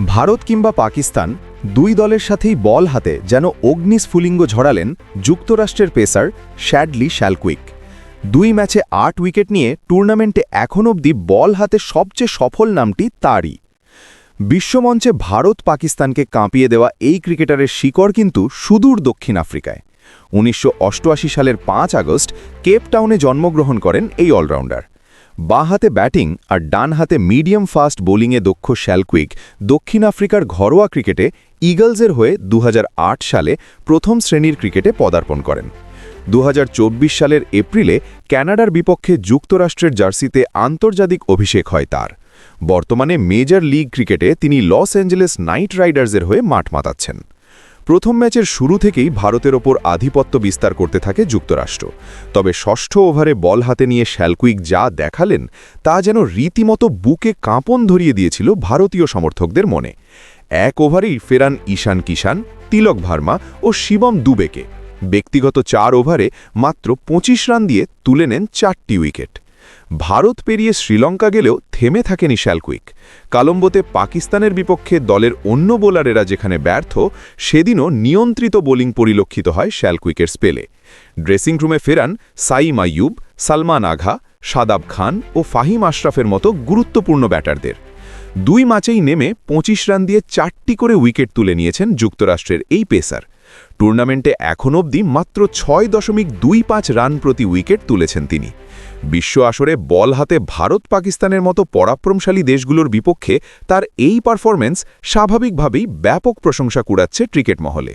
ভারত কিংবা পাকিস্তান দুই দলের সাথেই বল হাতে যেন অগ্নিস্ফুলিঙ্গ ঝরালেন যুক্তরাষ্ট্রের পেসার শ্যাডলি শ্যালকুইক। 2 ম্যাচে 8 উইকেট নিয়ে টুর্নামেন্টে এখন অবধি বল হাতে সবচেয়ে সফল নামটি তারই। বিশ্বমঞ্চে ভারত পাকিস্তানকে কাঁপিয়ে দেওয়া এই ক্রিকেটারের শিকড় কিন্তু সুদূর দক্ষিণ আফ্রিকায়। 1988 সালের 5 আগস্ট কেপ টাউনে জন্মগ্রহণ করেন এই অলরাউন্ডার। বাঁ হাতে ব্যাটিং আর ডান হাতে মিডিয়াম ফাস্ট বোলিংয়ে দক্ষ শ্যালকুইক দক্ষিণ আফ্রিকার ঘরোয়া ক্রিকেটে ইগলসের হয়ে 2008 সালে প্রথম শ্রেণীর ক্রিকেটে পদার্পণ করেন। 2024 সালের এপ্রিলে কানাডার বিপক্ষে যুক্তরাষ্ট্রের জার্সিতে আন্তর্জাতিক অভিষেক হয় তার। বর্তমানে মেজর লিগ ক্রিকেটে তিনি লস অ্যাঞ্জেলেস নাইট রাইডার্সের হয়ে মাঠ মাতাচ্ছেন। প্রথম ম্যাচের শুরু থেকেই ভারতের ওপর আধিপত্য বিস্তার করতে থাকে যুক্তরাষ্ট্র। তবে ষষ্ঠ ওভারে বল হাতে নিয়ে শ্যালকুইক যা দেখালেন তা যেন রীতিমতো বুকে কাঁপন ধরিয়ে দিয়েছিল ভারতীয় সমর্থকদের মনে। 1 ওভারেই ফেরান ঈশান কিষান, তিলক ভার্মা ও শিবম দুবেকে। ব্যক্তিগত 4 ওভারে মাত্র 25 রান দিয়ে তুলে নেন 4টি উইকেট। ভারত পেরিয়ে শ্রীলঙ্কা গেলেও থেমে থাকেনি শ্যালকুইক। কলম্বোতে পাকিস্তানের বিপক্ষে দলের অন্য বোলারেরা যেখানে ব্যর্থ, সেদিনও নিয়ন্ত্রিত বোলিং পরিলক্ষিত হয় শ্যালকুইকের স্পেলে। ড্রেসিং রুমে ফেরান সাইম আইয়ুব, সালমান আঘা, শাদাব খান ও ফাহিম আশরাফের মতো গুরুত্বপূর্ণ ব্যাটারদের। 2 ম্যাচেই নেমে 25 রান দিয়ে 4টি করে উইকেট তুলে নিয়েছেন যুক্তরাষ্ট্রের এই পেসার। টুর্নামেন্টে এখন অবধি মাত্র 6.25 রান প্রতি উইকেট তুলেছেন তিনি। বিশ্ব আসরে বল হাতে ভারত পাকিস্তানের মতো পরাক্রমশালী দেশগুলোর বিপক্ষে তার এই পারফরম্যান্স স্বাভাবিকভাবেই ব্যাপক প্রশংসা কুড়াচ্ছে ক্রিকেট মহলে।